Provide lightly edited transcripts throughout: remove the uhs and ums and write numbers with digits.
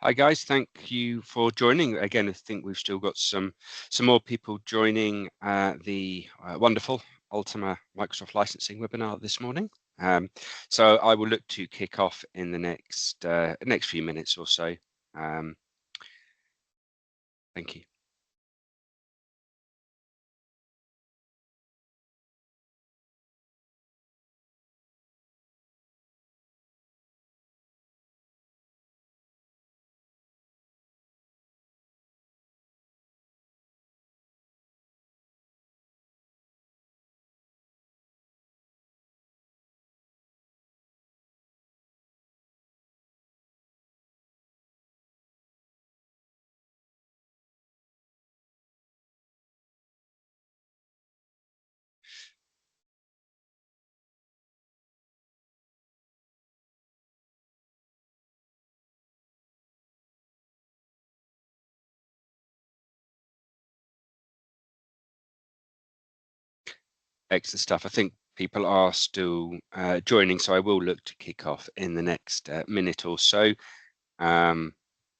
Hi guys, thank you for joining. Again, I think we've still got some more people joining the wonderful Ultima Microsoft licensing webinar this morning. So I will look to kick off in the next few minutes or so. Thank you. Excellent stuff. I think people are still joining, so I will look to kick off in the next minute or so.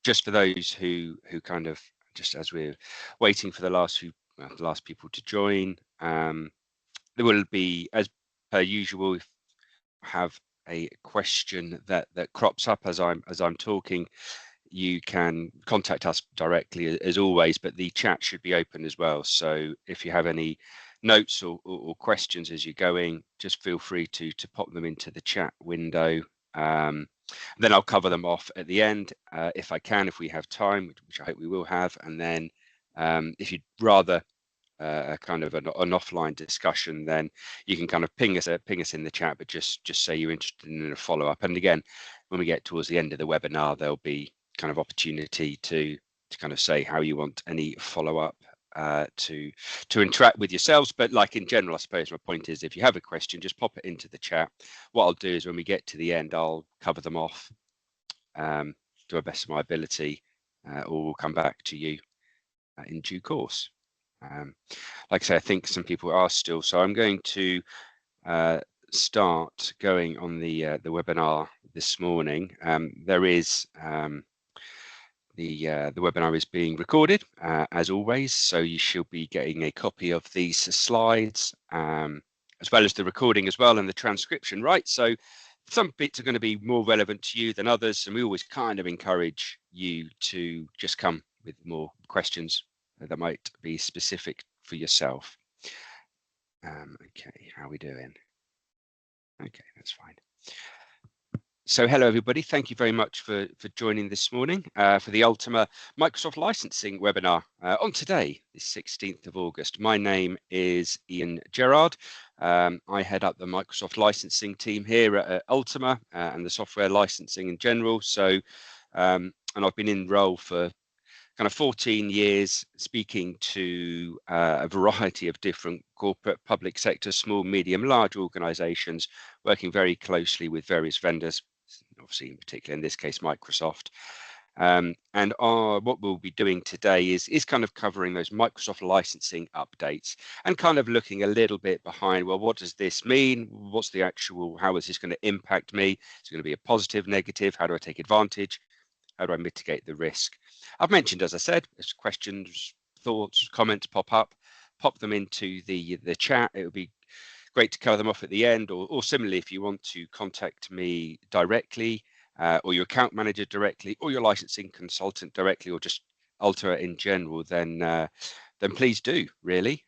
Just for those who kind of, just as we're waiting for the last people to join, there will be, as per usual, if you have a question that crops up as I'm talking, you can contact us directly as always, but the chat should be open as well. So if you have any notes or questions as you're going, just feel free to pop them into the chat window. Then I'll cover them off at the end if I can, if we have time, which I hope we will have. And then if you'd rather a kind of an offline discussion, then you can kind of ping us in the chat, but just say you're interested in a follow-up. And again, when we get towards the end of the webinar, there'll be kind of opportunity to kind of say how you want any follow-up to interact with yourselves. But like in general, I suppose my point is, if you have a question, just pop it into the chat. What I'll do is when we get to the end, I'll cover them off to the best of my ability, or we'll come back to you in due course. Like I say, I think some people are still, so I'm going to start going on the webinar this morning. There is the webinar is being recorded as always, so you should be getting a copy of these slides as well as the recording as well and the transcription, right? So some bits are going to be more relevant to you than others, and we always kind of encourage you to just come with more questions that might be specific for yourself. Okay, how are we doing? Okay, that's fine. So hello everybody, thank you very much for joining this morning for the Ultima Microsoft licensing webinar on today, the 16th of August. My name is Ian Gerrard. I head up the Microsoft licensing team here at Ultima and the software licensing in general. So, and I've been in role for kind of 14 years, speaking to a variety of different corporate, public sector, small, medium, large organizations, working very closely with various vendors, obviously in particular in this case Microsoft. And what we'll be doing today is kind of covering those Microsoft licensing updates and kind of looking a little bit behind, well, what does this mean? What's the actual, how is this going to impact me? Is it going to be a positive, negative? How do I take advantage? How do I mitigate the risk? I've mentioned, as I said, as questions, thoughts, comments pop up, pop them into the chat. It would be great to cover them off at the end, or similarly, if you want to contact me directly, or your account manager directly, or your licensing consultant directly, or just Ultima in general, then please do, really.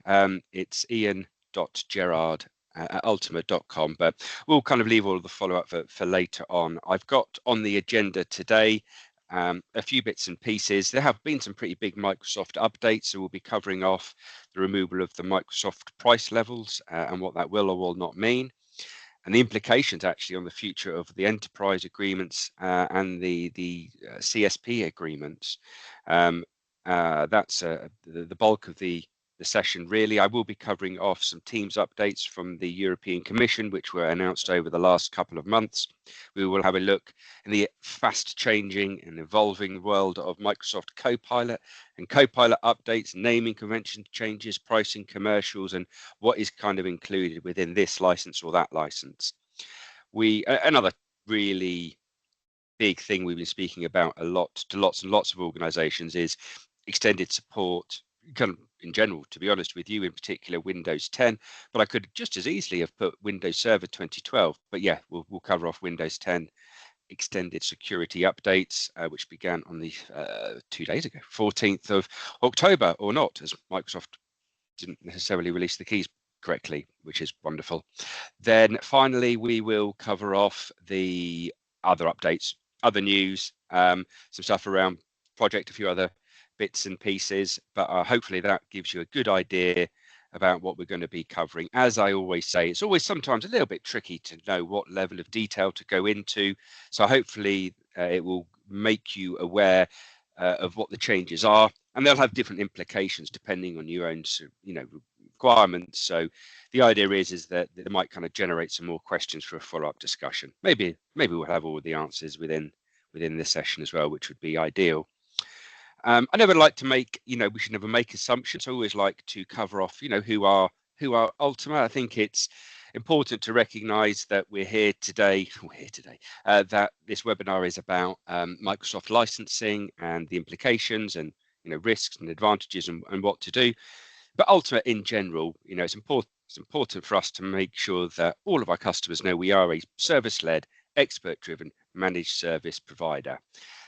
It's ian.gerrard at ultima.com, but we'll kind of leave all of the follow-up for later on. I've got on the agenda today a few bits and pieces. There have been some pretty big Microsoft updates, so we'll be covering off the removal of the Microsoft price levels and what that will or will not mean, and the implications actually on the future of the enterprise agreements and the CSP agreements. That's the bulk of the session, really. I will be covering off some Teams updates from the European Commission, which were announced over the last couple of months. We will have a look in the fast changing and evolving world of Microsoft Copilot and Copilot updates, naming convention changes, pricing, commercials, and what is kind of included within this license or that license. Another really big thing we've been speaking about a lot to lots and lots of organizations is extended support, kind of in general, to be honest with you, in particular Windows 10, but I could just as easily have put Windows Server 2012. But yeah, we'll cover off Windows 10 extended security updates, which began on the 2 days ago, 14th of October, or not, as Microsoft didn't necessarily release the keys correctly, which is wonderful. Then finally, we will cover off the other updates, other news, some stuff around project, a few other bits and pieces, but hopefully that gives you a good idea about what we're going to be covering. As I always say, it's always sometimes a little bit tricky to know what level of detail to go into. So hopefully it will make you aware of what the changes are, and they'll have different implications depending on your own, requirements. So the idea is that they might kind of generate some more questions for a follow-up discussion. Maybe we'll have all the answers within this session as well, which would be ideal. I never like to make, we should never make assumptions. I always like to cover off, who are Ultima. I think it's important to recognize that we're here today, that this webinar is about Microsoft licensing and the implications and, risks and advantages and what to do. But Ultima in general, it's important for us to make sure that all of our customers know we are a service-led, expert-driven managed service provider.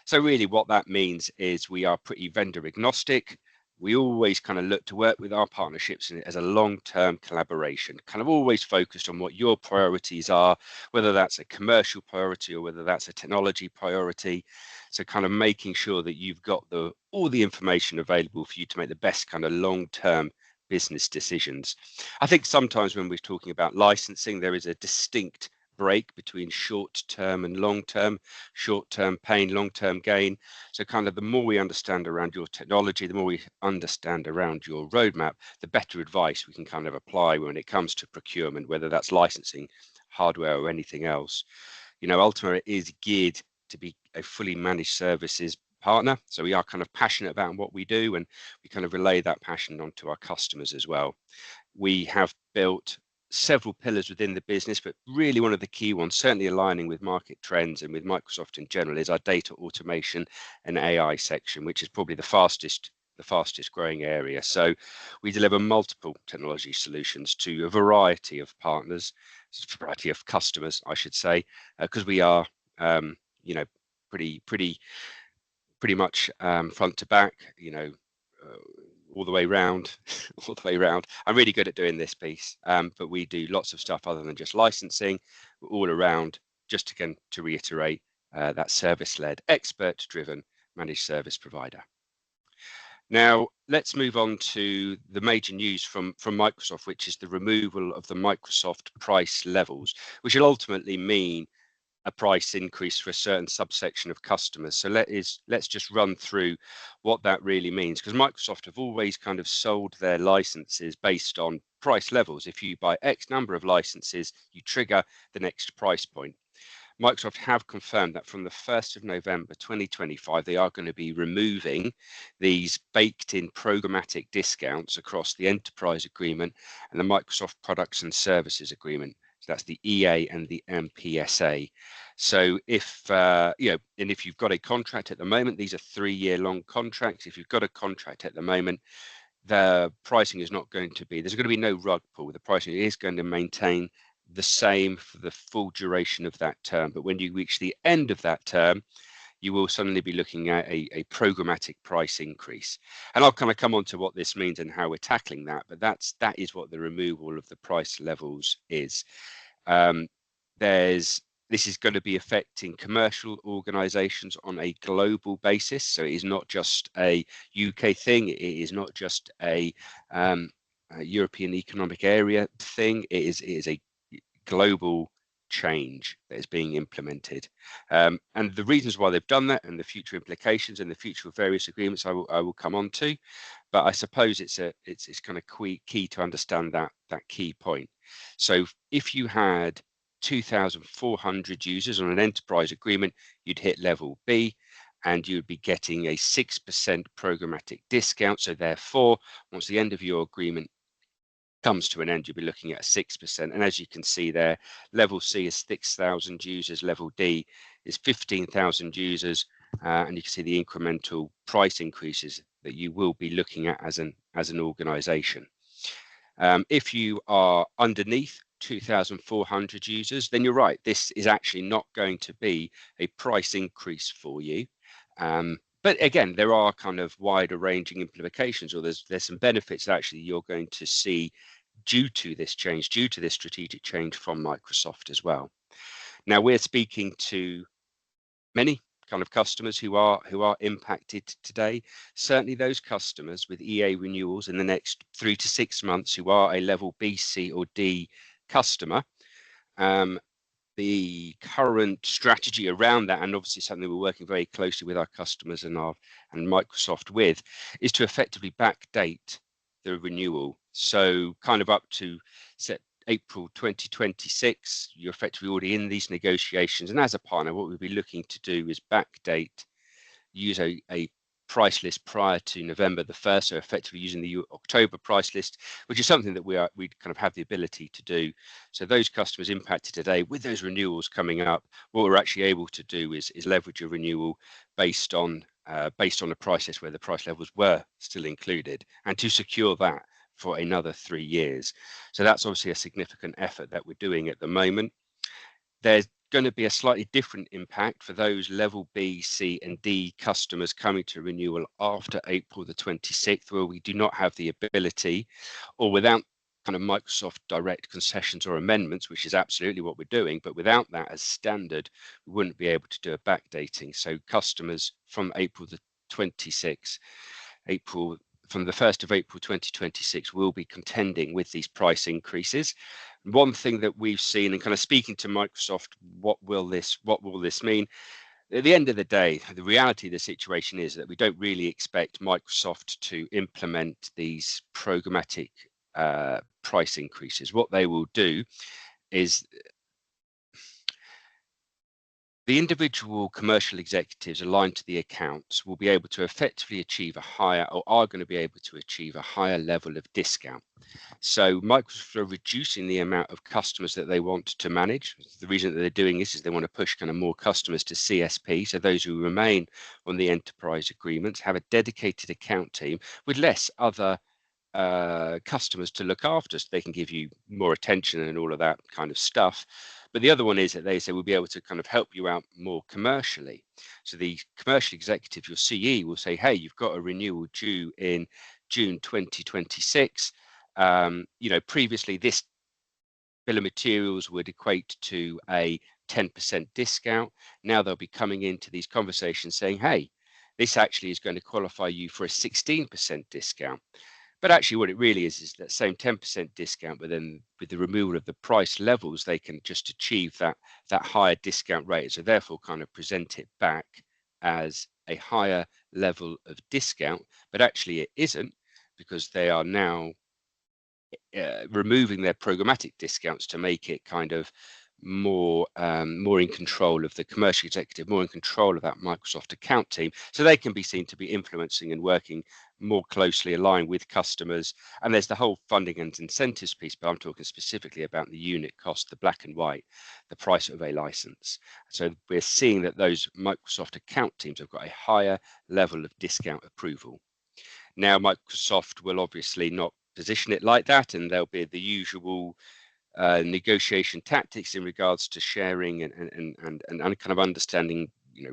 So really what that means is we are pretty vendor agnostic. We always kind of look to work with our partnerships as a long-term collaboration, kind of always focused on what your priorities are, whether that's a commercial priority or whether that's a technology priority. So kind of making sure that you've got all the information available for you to make the best kind of long-term business decisions. I think sometimes when we're talking about licensing, there is a distinct break between short-term and long-term, short-term pain, long-term gain. So kind of the more we understand around your technology, the more we understand around your roadmap, the better advice we can kind of apply when it comes to procurement, whether that's licensing, hardware or anything else. Ultima is geared to be a fully managed services partner. So we are kind of passionate about what we do, and we kind of relay that passion onto our customers as well. We have built several pillars within the business, but really one of the key ones, certainly aligning with market trends and with Microsoft in general, is our data automation and AI section, which is probably the fastest growing area. So we deliver multiple technology solutions to a variety of partners, a variety of customers, I should say, because we are, pretty much front to back, all the way around, all the way around. I'm really good at doing this piece, but we do lots of stuff other than just licensing, all around, just again, to reiterate, that service-led, expert-driven managed service provider. Now, let's move on to the major news from Microsoft, which is the removal of the Microsoft price levels, which will ultimately mean a price increase for a certain subsection of customers. So let's just run through what that really means, because Microsoft have always kind of sold their licenses based on price levels. If you buy X number of licenses, you trigger the next price point. Microsoft have confirmed that from the 1st of November 2025, they are going to be removing these baked in programmatic discounts across the enterprise agreement and the Microsoft products and services agreement. So that's the EA and the MPSA. So if, and if you've got a contract at the moment, these are 3-year long contracts. If you've got a contract at the moment, the pricing is not going to be, there's going to be no rug pull. The pricing is going to maintain the same for the full duration of that term. But when you reach the end of that term, you will suddenly be looking at a programmatic price increase. And I'll kind of come on to what this means and how we're tackling that, but that is what the removal of the price levels is. This is going to be affecting commercial organizations on a global basis. So it is not just a UK thing. It is not just a European Economic Area thing. It is a global change that is being implemented, and the reasons why they've done that and the future implications and the future of various agreements I will come on to, but I suppose it's kind of key to understand that key point. So if you had 2,400 users on an enterprise agreement, you'd hit level B and you'd be getting a 6% programmatic discount. So therefore, once the end of your agreement comes to an end, you'll be looking at 6%. And as you can see there, level C is 6,000 users, level D is 15,000 users, and you can see the incremental price increases that you will be looking at as an organization. If you are underneath 2,400 users, then you're right. This is actually not going to be a price increase for you. But again, there are kind of wider ranging implications, or there's some benefits that actually you're going to see due to this change, due to this strategic change from Microsoft as well. Now, we're speaking to many kind of customers who are impacted today. Certainly those customers with EA renewals in the next 3 to 6 months who are a level B, C or D customer. The current strategy around that, and obviously something we're working very closely with our customers and Microsoft with, is to effectively backdate the renewal. So kind of up to set April 2026, you're effectively already in these negotiations. And as a partner, what we'll be looking to do is backdate, use a price list prior to November the 1st, so effectively using the October price list, which is something that we kind of have the ability to do. So those customers impacted today with those renewals coming up, what we're actually able to do is leverage a renewal based on a price list where the price levels were still included, and to secure that for another 3 years. So that's obviously a significant effort that we're doing at the moment. There's going to be a slightly different impact for those level B, C and D customers coming to renewal after April the 26th, where we do not have the ability, or without kind of Microsoft direct concessions or amendments, which is absolutely what we're doing, but without that as standard, we wouldn't be able to do a backdating. So customers from April the 26th, from the 1st of April 2026 will be contending with these price increases. One thing that we've seen, and kind of speaking to Microsoft, what will this mean? At the end of the day, the reality of the situation is that we don't really expect Microsoft to implement these programmatic price increases. What they will do is the individual commercial executives aligned to the accounts will be able to effectively achieve a higher, or are going to be able to achieve a higher level of discount. So Microsoft are reducing the amount of customers that they want to manage. The reason that they're doing this is they want to push kind of more customers to CSP. So those who remain on the enterprise agreements have a dedicated account team with less other customers to look after, so they can give you more attention and all of that kind of stuff. But the other one is that they say we'll be able to kind of help you out more commercially. So the commercial executive, your CE, will say, hey, you've got a renewal due in June 2026. Previously this bill of materials would equate to a 10% discount. Now they'll be coming into these conversations saying, hey, this actually is going to qualify you for a 16% discount. But actually what it really is that same 10% discount, but then with the removal of the price levels, they can just achieve that higher discount rate. So therefore kind of present it back as a higher level of discount, but actually it isn't, because they are now removing their programmatic discounts to make it kind of more in control of the commercial executive, more in control of that Microsoft account team, so they can be seen to be influencing and working more closely aligned with customers. And there's the whole funding and incentives piece, but I'm talking specifically about the unit cost, the black and white, the price of a license. So we're seeing that those Microsoft account teams have got a higher level of discount approval. Now Microsoft will obviously not position it like that, and there'll be the usual negotiation tactics in regards to sharing and kind of understanding,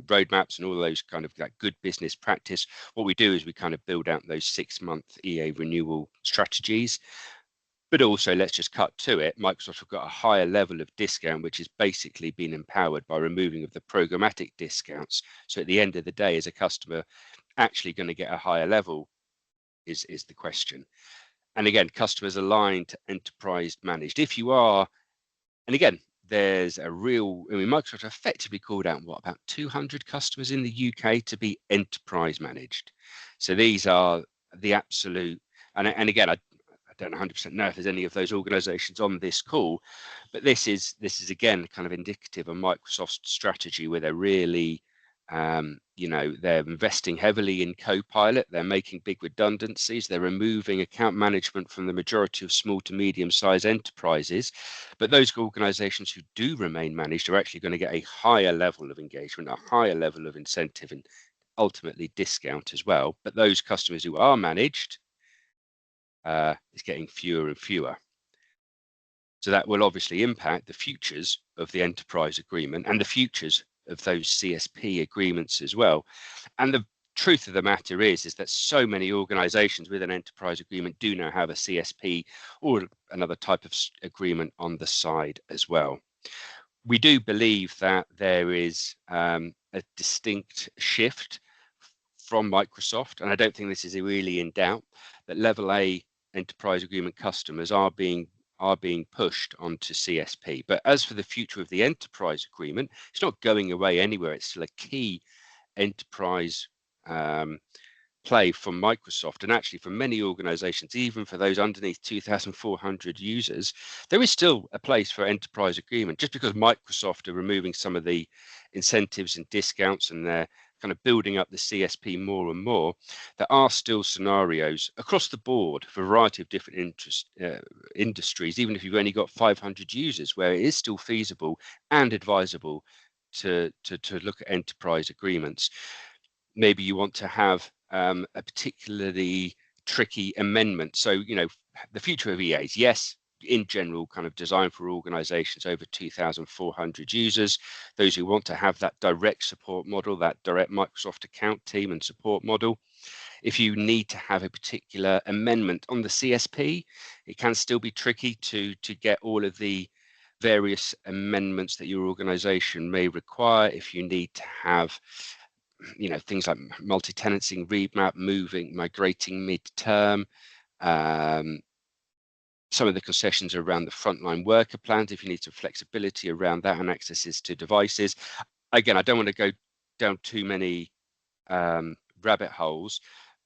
roadmaps and all those kind of like good business practice. What we do is we kind of build out those 6-month EA renewal strategies. But also, let's just cut to it. Microsoft have got a higher level of discount, which has basically been empowered by removing of the programmatic discounts. So at the end of the day, is a customer actually going to get a higher level is the question. And again, customers aligned to enterprise managed. If you are, and again, there's a real, Microsoft effectively called out about 200 customers in the UK to be enterprise managed. So these are the absolute, and again, I don't 100% know if there's any of those organizations on this call, but this is again kind of indicative of Microsoft's strategy, where they're really They're investing heavily in Copilot. They're making big redundancies. They're removing account management from the majority of small to medium-sized enterprises. But those organizations who do remain managed are actually going to get a higher level of engagement, a higher level of incentive, and ultimately discount as well. But those customers who are managed is getting fewer and fewer. So that will obviously impact the futures of the enterprise agreement and the futures of those CSP agreements as well. And the truth of the matter is that so many organizations with an enterprise agreement do now have a CSP or another type of agreement on the side as well. We do believe that there is a distinct shift from Microsoft, and I don't think this is really in doubt, that level A enterprise agreement customers are being pushed onto CSP. But as for the future of the enterprise agreement, it's not going away anywhere. It's still a key enterprise play from Microsoft, and actually for many organizations, even for those underneath 2,400 users, there is still a place for enterprise agreement. Just because Microsoft are removing some of the incentives and discounts and they're kind of building up the CSP more and more, there are still scenarios across the board for a variety of different industries, even if you've only got 500 users, where it is still feasible and advisable to look at enterprise agreements. Maybe you want to have a particularly tricky amendment. So, the future of EAs, yes, in general, kind of designed for organizations over 2,400 users, those who want to have that direct support model, that direct Microsoft account team and support model. If you need to have a particular amendment on the CSP, it can still be tricky to get all of the various amendments that your organization may require. If you need to have things like multi-tenancy, remap, migrating mid-term, some of the concessions around the frontline worker plans, if you need some flexibility around that and accesses to devices. Again, I don't want to go down too many rabbit holes,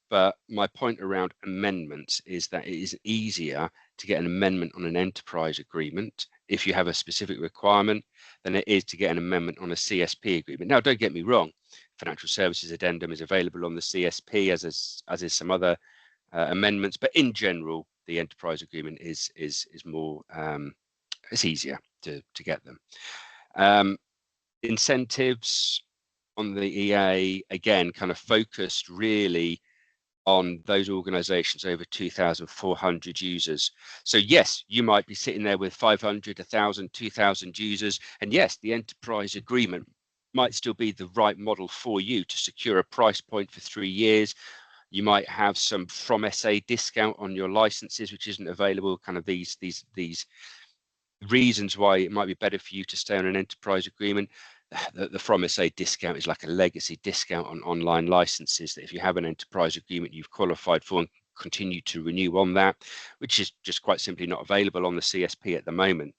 but my point around amendments is that it is easier to get an amendment on an enterprise agreement if you have a specific requirement than it is to get an amendment on a CSP agreement. Now, don't get me wrong, financial services addendum is available on the CSP as is some other amendments, but in general, the enterprise agreement is more it's easier to get them. Incentives on the EA, again, kind of focused really on those organizations over 2,400 users. So yes, you might be sitting there with 500, 1,000, 2,000 users, and yes, the enterprise agreement might still be the right model for you to secure a price point for 3 years. You might have some from SA discount on your licenses, which isn't available. Kind of these reasons why it might be better for you to stay on an enterprise agreement. The from SA discount is like a legacy discount on online licenses that if you have an enterprise agreement you've qualified for and continue to renew on that, which is just quite simply not available on the CSP at the moment.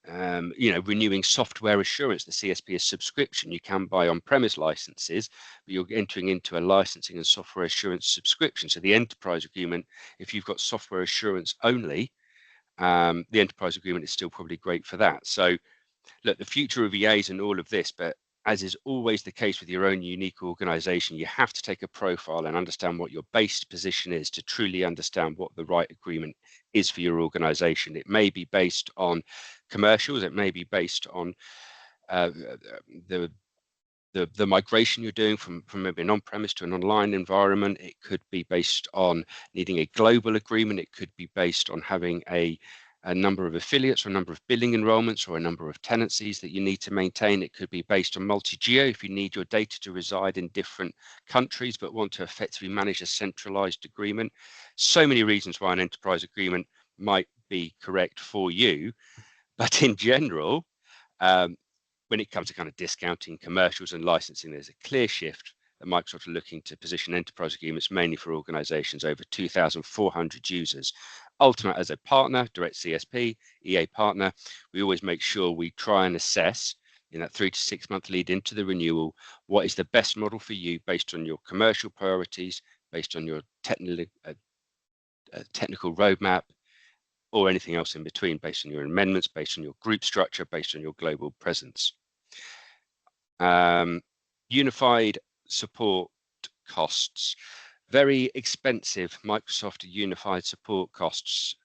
Renewing software assurance, the CSP is subscription. You can buy on-premise licenses, but you're entering into a licensing and software assurance subscription. So the enterprise agreement, if you've got software assurance only, the enterprise agreement is still probably great for that. So look, the future of EAs and all of this, but as is always the case with your own unique organization, you have to take a profile and understand what your base position is to truly understand what the right agreement is for your organization. It may be based on commercials, it may be based on the migration you're doing from maybe an on-premise to an online environment. It could be based on needing a global agreement. It could be based on having a number of affiliates or a number of billing enrollments or a number of tenancies that you need to maintain. It could be based on multi-geo if you need your data to reside in different countries but want to effectively manage a centralized agreement. So many reasons why an enterprise agreement might be correct for you, but in general, when it comes to kind of discounting commercials and licensing, there's a clear shift that Microsoft are looking to position enterprise agreements mainly for organizations over 2,400 users. Ultimate as a partner, direct CSP, EA partner, we always make sure we try and assess in that 3 to 6 month lead into the renewal, what is the best model for you based on your commercial priorities, based on your technical roadmap, or anything else in between, based on your amendments, based on your group structure, based on your global presence. Unified support costs. Very expensive. Microsoft Unified support costs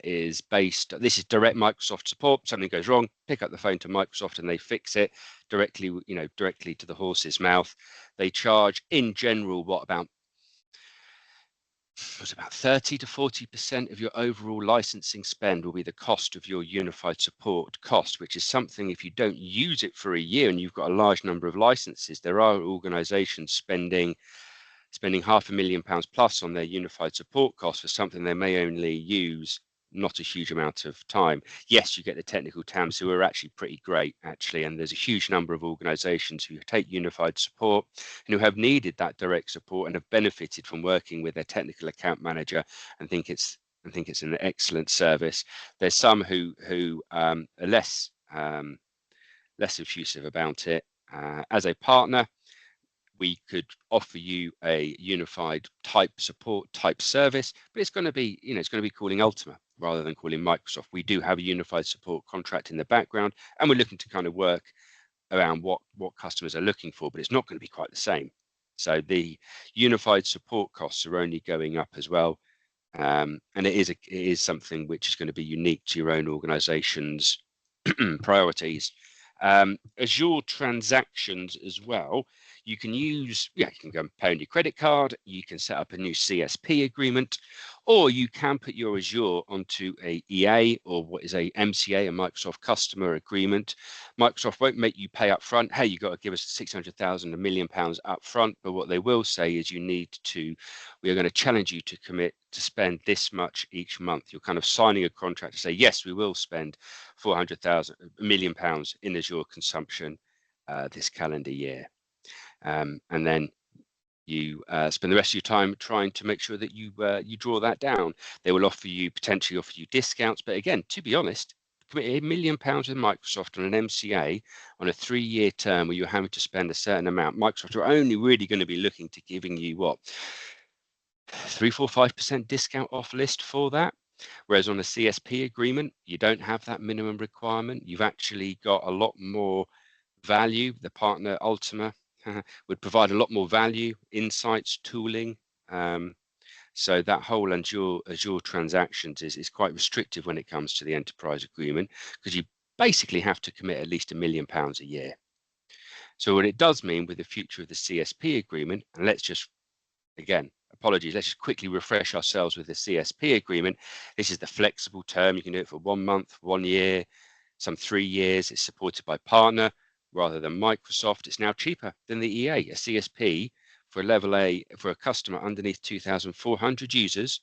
is based. This is direct Microsoft support. Something goes wrong, pick up the phone to Microsoft and they fix it directly. Directly to the horse's mouth. They charge, in general, about 30 to 40% of your overall licensing spend will be the cost of your unified support cost, which is something, if you don't use it for a year and you've got a large number of licenses, there are organizations spending £500,000 plus on their unified support costs for something they may only use not a huge amount of time. Yes, you get the technical TAMs who are actually pretty great, actually, and there's a huge number of organizations who take unified support and who have needed that direct support and have benefited from working with their technical account manager and think it's an excellent service. There's some who are less effusive about it. As a partner, we could offer you a unified type support type service, but it's going to be, calling Ultima rather than calling Microsoft. We do have a unified support contract in the background, and we're looking to kind of work around what customers are looking for, but it's not going to be quite the same. So the unified support costs are only going up as well. And it is something which is going to be unique to your own organization's priorities. Azure transactions as well, you can use, you can go and pay on your credit card, you can set up a new CSP agreement, or you can put your Azure onto a EA or what is a MCA, a Microsoft customer agreement. Microsoft won't make you pay up front. Hey, you've got to give us 600,000, £1 million up front. But what they will say is we are going to challenge you to commit to spend this much each month. You're kind of signing a contract to say, yes, we will spend 400,000, £1 million in Azure consumption this calendar year. And then you spend the rest of your time trying to make sure that you draw that down. They will potentially offer you discounts, but again, to be honest, commit £1 million with Microsoft on an MCA on a 3-year term where you're having to spend a certain amount. Microsoft are only really going to be looking to giving you 3, 4, 5% discount off list for that. Whereas on a CSP agreement, you don't have that minimum requirement. You've actually got a lot more value. The partner Ultima would provide a lot more value, insights, tooling. So that whole Azure transactions is quite restrictive when it comes to the enterprise agreement, because you basically have to commit at least £1 million a year. So what it does mean with the future of the CSP agreement, and let's just quickly refresh ourselves with the CSP agreement. This is the flexible term. You can do it for 1 month, 1 year, some 3 years. It's supported by partner rather than Microsoft. It's now cheaper than the EA. A CSP for level A for a customer underneath 2,400 users,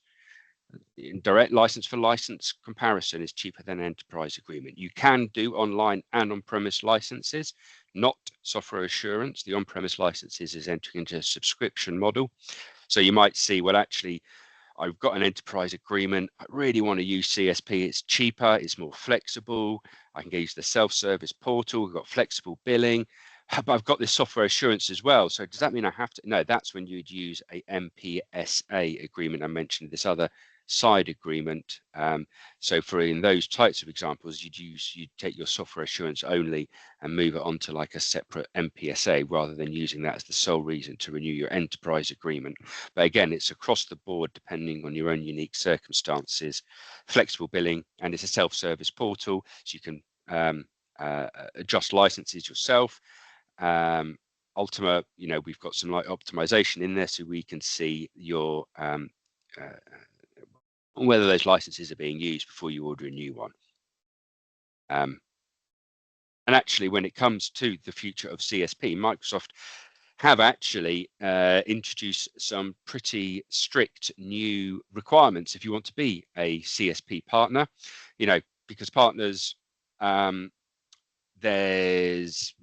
in direct license for license comparison is cheaper than an enterprise agreement. You can do online and on-premise licenses, not software assurance. The on-premise licenses is entering into a subscription model. So you might see, well, actually, I've got an enterprise agreement. I really want to use CSP. It's cheaper. It's more flexible. I can use the self-service portal. We've got flexible billing. But I've got this software assurance as well. So does that mean I have to? No, that's when you'd use a MPSA agreement. I mentioned this other side agreement. So in those types of examples, you'd take your software assurance only and move it onto like a separate MPSA rather than using that as the sole reason to renew your enterprise agreement. But again, it's across the board depending on your own unique circumstances. Flexible billing, and it's a self-service portal, so you can adjust licenses yourself. Ultima, we've got some optimization in there so we can see your whether those licenses are being used before you order a new one. And actually, when it comes to the future of CSP, Microsoft have actually introduced some pretty strict new requirements if you want to be a CSP partner, because partners, there's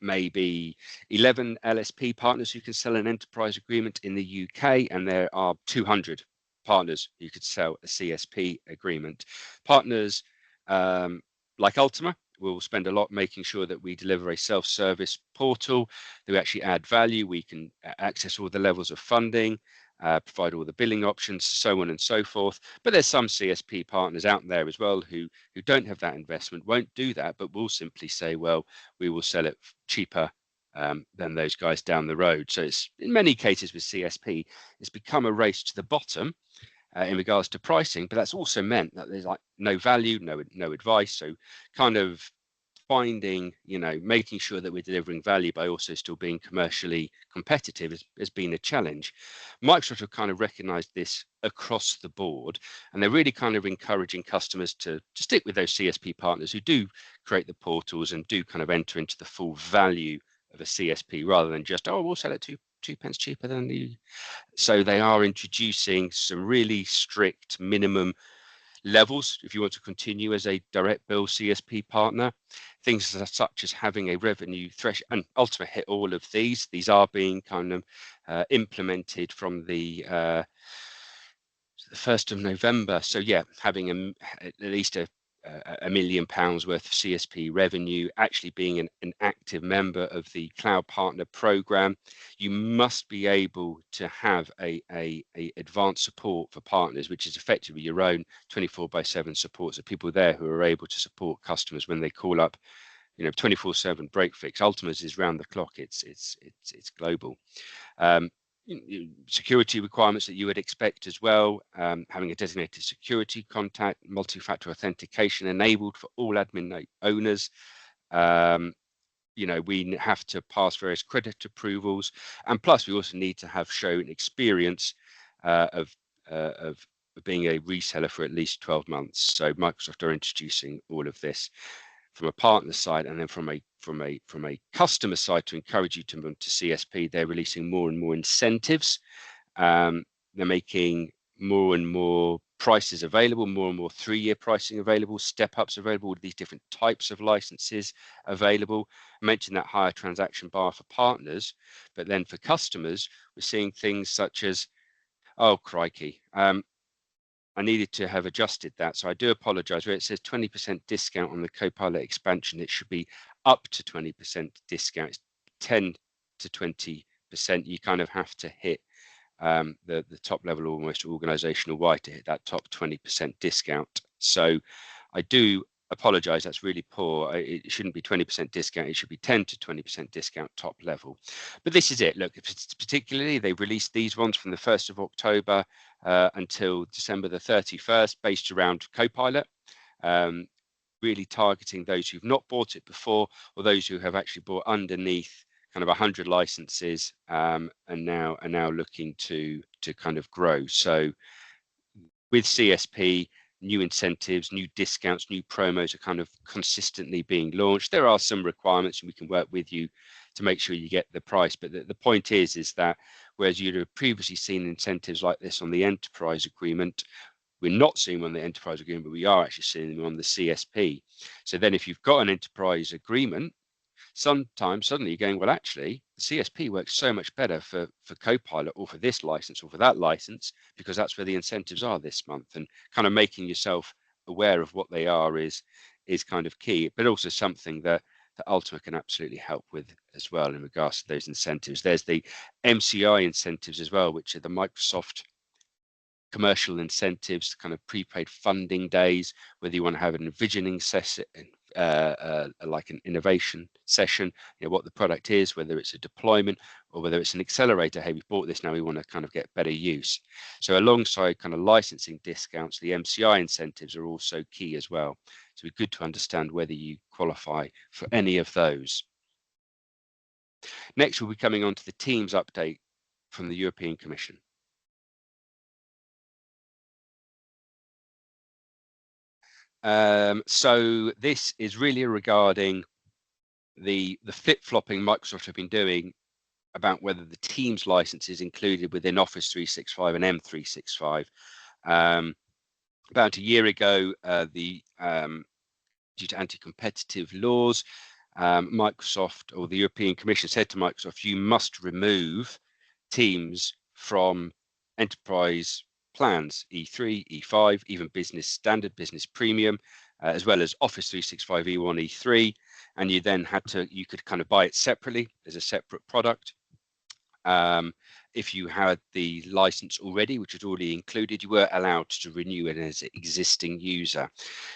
maybe 11 LSP partners who can sell an enterprise agreement in the UK, and there are 200 partners who could sell a CSP agreement. Partners like Ultima will spend a lot making sure that we deliver a self-service portal that we actually add value. We can access all the levels of funding, provide all the billing options, so on and so forth. But there's some CSP partners out there as well who don't have that investment, won't do that, but will simply say, well, we will sell it cheaper than those guys down the road. So it's, in many cases with CSP, it's become a race to the bottom in regards to pricing, but that's also meant that there's like no value, no advice. So kind of finding, making sure that we're delivering value by also still being commercially competitive has been a challenge. Microsoft have kind of recognized this across the board, and they're really kind of encouraging customers to stick with those CSP partners who do create the portals and do kind of enter into the full value of a CSP rather than just, oh, we'll sell it two pence cheaper than the. So they are introducing some really strict minimum levels if you want to continue as a direct bill CSP partner. Things such as having a revenue threshold, and Ultima hit all of these. These are being kind of implemented from the 1st of November. So yeah, having at least £1 million worth of CSP revenue, actually being an active member of the Cloud Partner Program. You must be able to have a advanced support for partners, which is effectively your own 24/7 support. So people there who are able to support customers when they call up, 24/7 break fix. Ultima's is round the clock. It's global. Security requirements that you would expect as well, having a designated security contact, multi-factor authentication enabled for all admin owners. We have to pass various credit approvals, and plus we also need to have shown experience of being a reseller for at least 12 months. So Microsoft are introducing all of this from a partner side, and then from a customer side to encourage you to move to CSP. They're releasing more and more incentives. They're making more and more prices available, more and more 3-year pricing available, step ups available, with these different types of licenses available. I mentioned that higher transaction bar for partners, but then for customers, we're seeing things such as, oh crikey, I needed to have adjusted that, so I do apologize. Where it says 20% discount on the Copilot expansion, it should be up to 20% discount. It's 10 to 20%. You kind of have to hit the top level, almost organizational wide, to hit that top 20% discount. So I do apologize, that's really poor. It shouldn't be 20% discount, it should be 10 to 20% discount top level. But this is it. Look, particularly they've released these ones from the 1st of October until December the 31st, based around Copilot, really targeting those who've not bought it before, or those who have actually bought underneath kind of 100 licenses and now are now looking to kind of grow. So with CSP, new incentives, new discounts, new promos are kind of consistently being launched. There are some requirements, and we can work with you to make sure you get the price. But the point is that whereas you'd have previously seen incentives like this on the enterprise agreement, we're not seeing them on the enterprise agreement, but we are actually seeing them on the CSP. So then if you've got an enterprise agreement, sometimes suddenly you're going, well, actually, the CSP works so much better for Copilot or for this license or for that license, because that's where the incentives are this month. And kind of making yourself aware of what they are is kind of key, but also something that Ultima can absolutely help with as well in regards to those incentives. There's the MCI incentives as well, which are the Microsoft commercial incentives, kind of prepaid funding days, whether you want to have an envisioning session, like an innovation session, what the product is, whether it's a deployment or whether it's an accelerator. Hey, we've bought this, now we want to kind of get better use. So alongside kind of licensing discounts, the MCI incentives are also key as well. So it's good to understand whether you qualify for any of those. Next, we'll be coming on to the Teams update from the European Commission. So this is really regarding the flip-flopping Microsoft have been doing about whether the Teams license is included within Office 365 and M365. About a year ago, due to anti-competitive laws, Microsoft, or the European Commission, said to Microsoft, you must remove Teams from enterprise plans, E3, E5, even business standard, business premium, as well as Office 365 E1, E3. And you then you could kind of buy it separately as a separate product. If you had the license already, which was already included, you were allowed to renew it as an existing user.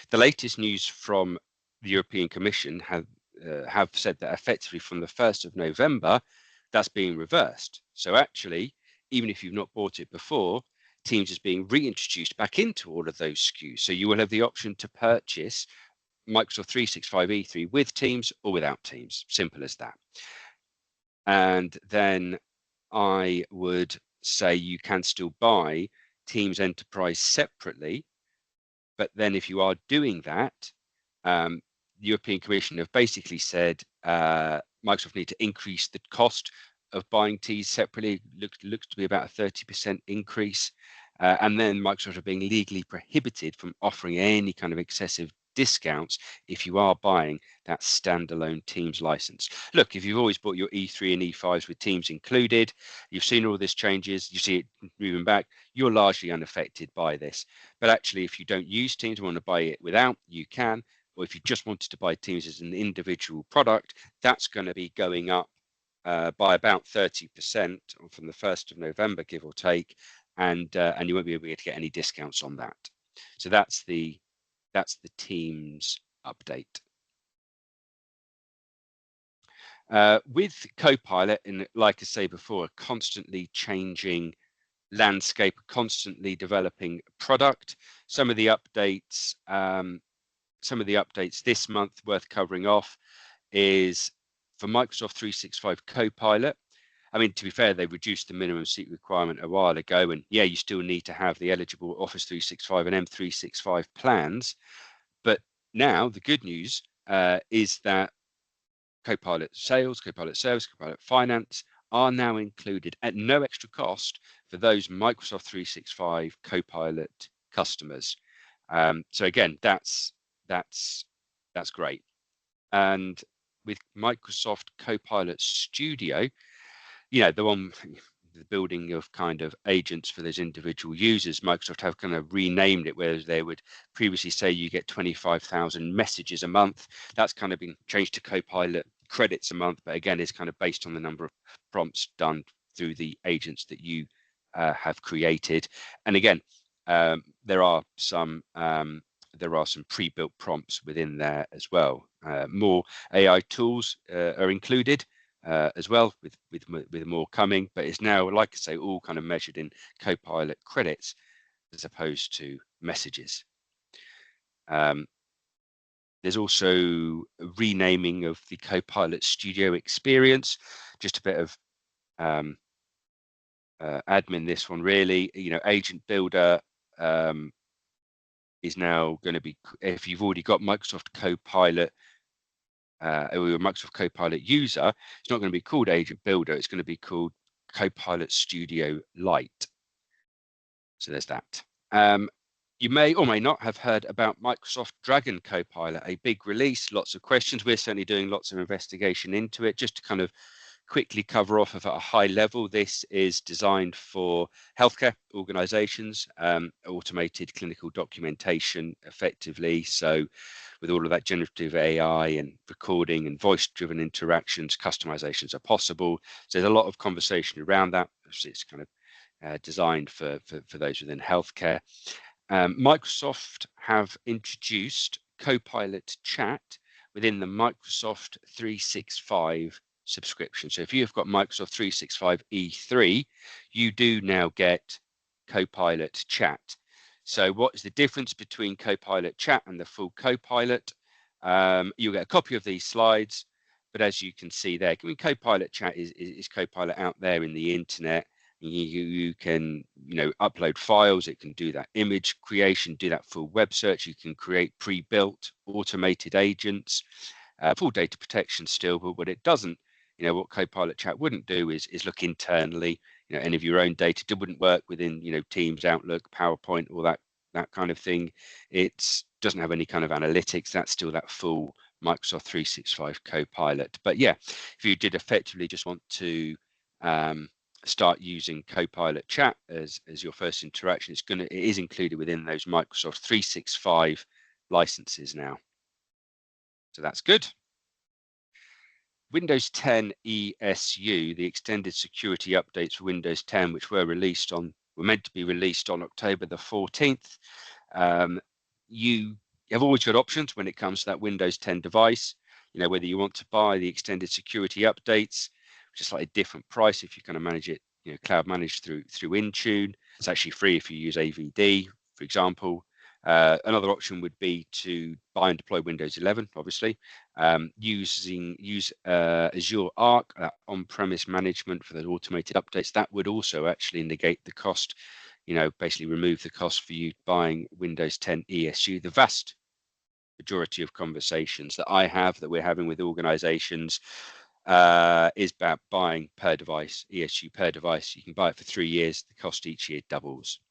The latest news from the European Commission have said that effectively from the 1st of November, that's being reversed. So actually, even if you've not bought it before, Teams is being reintroduced back into all of those SKUs. So you will have the option to purchase Microsoft 365 E3 with Teams or without Teams. Simple as that. And then I would say you can still buy Teams Enterprise separately. But then if you are doing that, the European Commission have basically said Microsoft need to increase the cost of buying Teams separately. Looks to be about a 30% increase. And then Microsoft are being legally prohibited from offering any kind of excessive discounts if you are buying that standalone Teams license. Look, if you've always bought your E3 and E5s with Teams included, you've seen all this changes, you see it moving back, you're largely unaffected by this. But actually, if you don't use Teams and want to buy it without, you can. Or if you just wanted to buy Teams as an individual product, that's going to be going up by about 30% from the 1st of November, give or take, and you won't be able to get any discounts on that. So that's the Teams update. With Copilot, and like I say before, a constantly changing landscape, constantly developing product. Some of the updates this month worth covering off is for Microsoft 365 Copilot. I mean, to be fair, they reduced the minimum seat requirement a while ago, and yeah, you still need to have the eligible Office 365 and M365 plans. But now the good news is that Copilot Sales, Copilot Service, Copilot Finance are now included at no extra cost for those Microsoft 365 Copilot customers. So again, that's great. And with Microsoft Copilot Studio, the one, the building of kind of agents for those individual users, Microsoft have kind of renamed it, whereas they would previously say you get 25,000 messages a month. That's kind of been changed to Copilot credits a month, but again, it's kind of based on the number of prompts done through the agents that you have created. And again, there are some pre-built prompts within there as well. More AI tools are included as well, with more coming, but it's now, like I say, all kind of measured in Copilot credits as opposed to messages. There's also a renaming of the Copilot Studio experience. Just a bit of admin, this one really. Agent Builder is now going to be, if you've already got Microsoft Copilot or you're a Microsoft Copilot user, it's not going to be called Agent Builder, it's going to be called Copilot Studio Lite. So there's that. You may or may not have heard about Microsoft Dragon Copilot, a big release, lots of questions. We're certainly doing lots of investigation into it. Just to kind of quickly cover off at a high level, this is designed for healthcare organizations, automated clinical documentation effectively. So with all of that generative AI and recording and voice-driven interactions, customizations are possible. So there's a lot of conversation around that. It's kind of designed for those within healthcare. Microsoft have introduced Copilot Chat within the Microsoft 365 subscription. So if you've got Microsoft 365 E3, you do now get Copilot Chat. So what is the difference between Copilot Chat and the full Copilot? You'll get a copy of these slides, but as you can see there, Copilot Chat is Copilot out there in the internet. You can upload files, it can do that image creation, do that full web search, you can create pre-built automated agents, full data protection still, but what it doesn't, what Copilot Chat wouldn't do is look internally, any of your own data. It wouldn't work within Teams, Outlook, PowerPoint, all that kind of thing. It doesn't have any kind of analytics. That's still that full Microsoft 365 Copilot. But yeah, if you did effectively just want to start using Copilot Chat as your first interaction, it is included within those Microsoft 365 licenses now. So that's good. Windows 10 ESU, the extended security updates for Windows 10, which were meant to be released on October the 14th. You have always got options when it comes to that Windows 10 device. whether you want to buy the extended security updates, which is slightly different price if you kind of manage it, cloud managed through Intune. It's actually free if you use AVD, for example. Another option would be to buy and deploy Windows 11, obviously, use Azure Arc, on-premise management for those automated updates. That would also actually negate the cost, basically remove the cost for you buying Windows 10 ESU. The vast majority of conversations that I have, that we're having with organizations, is about buying per device, ESU per device. You can buy it for 3 years. The cost each year doubles.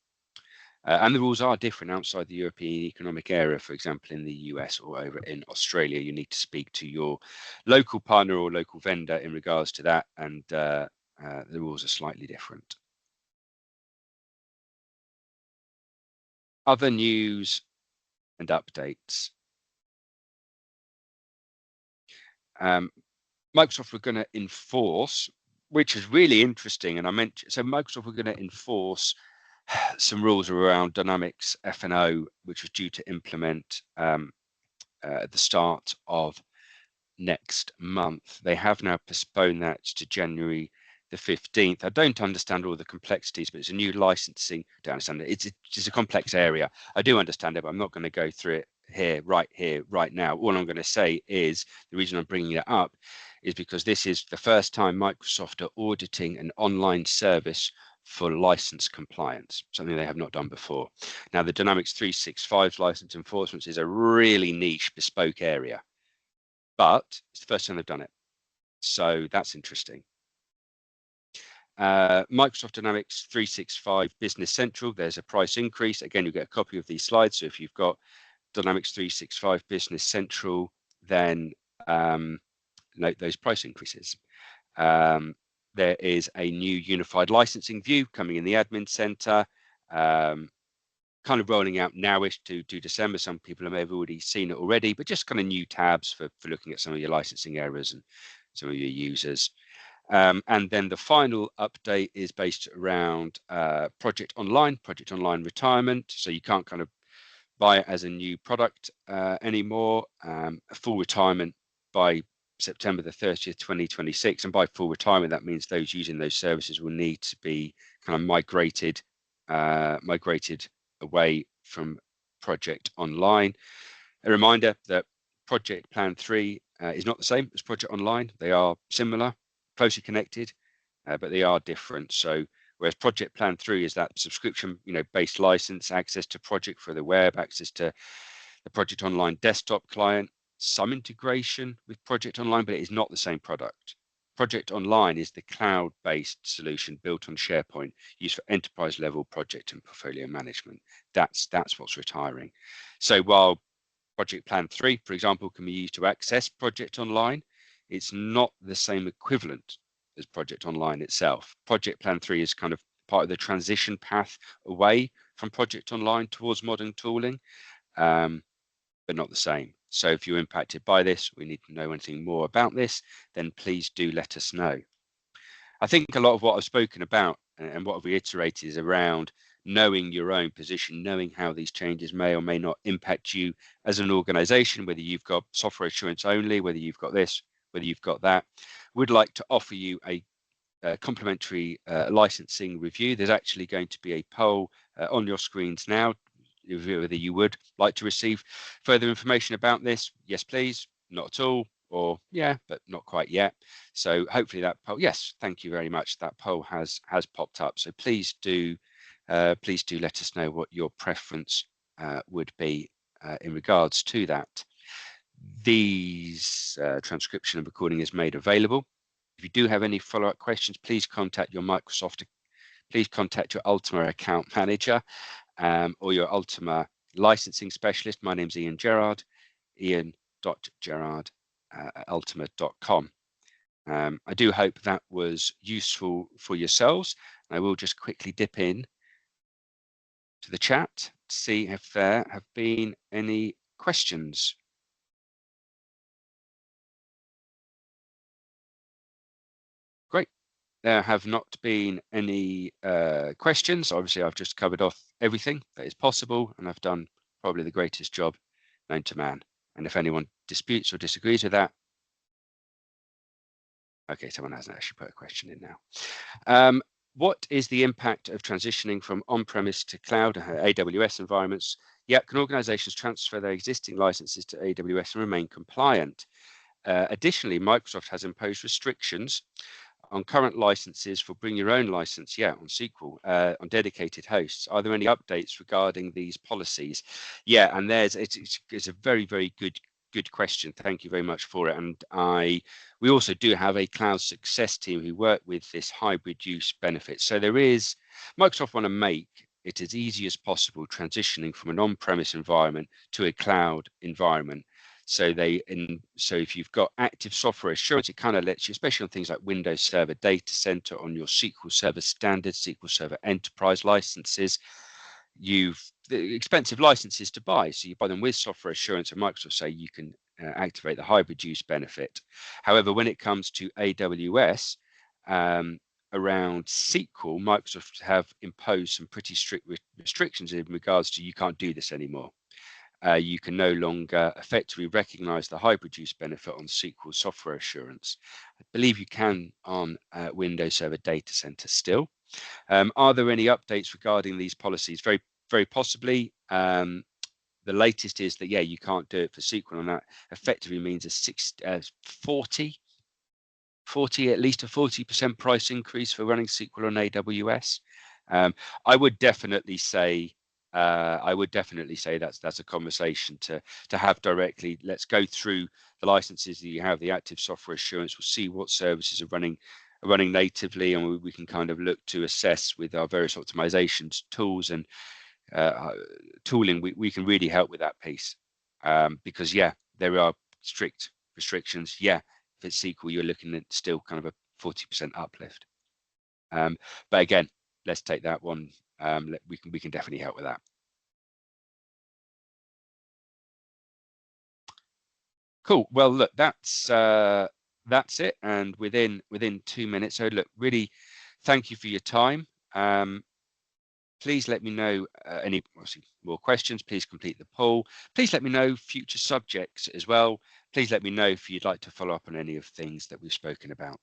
And the rules are different outside the European Economic Area. For example, in the US or over in Australia, you need to speak to your local partner or local vendor in regards to that, and the rules are slightly different. Other news and updates. Microsoft were going to enforce, which is really interesting, and Microsoft were going to enforce some rules around Dynamics F&O, which was due to implement at the start of next month. They have now postponed that to January the 15th. I don't understand all the complexities, but it's a new licensing. I don't understand it. It's a complex area. I do understand it, but I'm not going to go through it here, right now. All I'm going to say is the reason I'm bringing it up is because this is the first time Microsoft are auditing an online service for license compliance, something they have not done before. Now, the Dynamics 365 license enforcement is a really niche, bespoke area, but it's the first time they've done it. So that's interesting. Microsoft Dynamics 365 Business Central, there's a price increase. Again, you get a copy of these slides. So if you've got Dynamics 365 Business Central, then note those price increases. There is a new unified licensing view coming in the admin center, kind of rolling out nowish to December. Some people may have already seen it already, but just kind of new tabs for looking at some of your licensing errors and some of your users. And then the final update is based around Project Online Retirement. So you can't kind of buy it as a new product anymore. A full retirement by September the 30th, 2026. And by full retirement, that means those using those services will need to be kind of migrated away from Project Online. A reminder that Project Plan 3 is not the same as Project Online. They are similar, closely connected, but they are different. So whereas Project Plan 3 is that subscription, based license, access to Project for the web, access to the Project Online desktop client, some integration with Project Online, but it is not the same product. Project Online is the cloud-based solution built on SharePoint, used for enterprise-level project and portfolio management. That's what's retiring. So while Project Plan 3, for example, can be used to access Project Online, it's not the same equivalent as Project Online itself. Project Plan 3 is kind of part of the transition path away from Project Online towards modern tooling, but not the same. So if you're impacted by this, we need to know anything more about this, then please do let us know. I think a lot of what I've spoken about and what I've reiterated is around knowing your own position, knowing how these changes may or may not impact you as an organization, whether you've got software assurance only, whether you've got this, whether you've got that. We'd like to offer you a complimentary licensing review. There's actually going to be a poll on your screens now, whether you would like to receive further information about this. Yes, please. Not at all. Or yeah, but not quite yet. So hopefully that poll, yes, thank you very much. That poll has popped up. So please do let us know what your preference would be in regards to that. These transcription and recording is made available. If you do have any follow-up questions, please contact your Ultima account manager or your Ultima licensing specialist. My name's Ian Gerrard, ian.gerrard@ultima.com. I do hope that was useful for yourselves. I will just quickly dip in to the chat to see if there have been any questions. Great. There have not been any questions. Obviously, I've just covered off everything that is possible, and I've done probably the greatest job known to man. And if anyone disputes or disagrees with that, Okay, someone hasn't actually put a question in now. What is the impact of transitioning from on-premise to cloud AWS environments? Yeah, can organizations transfer their existing licenses to AWS and remain compliant? Additionally, Microsoft has imposed restrictions on current licenses for bring your own license, on SQL, on dedicated hosts. Are there any updates regarding these policies? Yeah, and it's a very, very good question. Thank you very much for it. And we also do have a cloud success team who work with this hybrid use benefit. So Microsoft want to make it as easy as possible transitioning from an on-premise environment to a cloud environment. So if you've got active software assurance, it kind of lets you, especially on things like Windows Server Data Center, on your SQL Server Standard, SQL Server Enterprise licenses, the expensive licenses to buy. So you buy them with software assurance, and Microsoft say you can activate the hybrid use benefit. However, when it comes to AWS, around SQL, Microsoft have imposed some pretty strict restrictions in regards to you can't do this anymore. You can no longer effectively recognize the hybrid use benefit on SQL software assurance. I believe you can on Windows Server Data Center still. Are there any updates regarding these policies? Very, very possibly. The latest is that, you can't do it for SQL, and that effectively means a 40, at least a 40% price increase for running SQL on AWS. I would definitely say that's a conversation to have directly. Let's go through the licenses that you have, the active software assurance. We'll see what services are running natively, and we can kind of look to assess with our various optimizations tools and tooling. We can really help with that piece, because there are strict restrictions. If it's SQL, you're looking at still kind of a 40% uplift. But again, let's take that one. We can definitely help with that. Cool. Well, look, that's it, and within 2 minutes. So look, really, thank you for your time. Please let me know any more questions. Please complete the poll. Please let me know future subjects as well. Please let me know if you'd like to follow up on any of things that we've spoken about.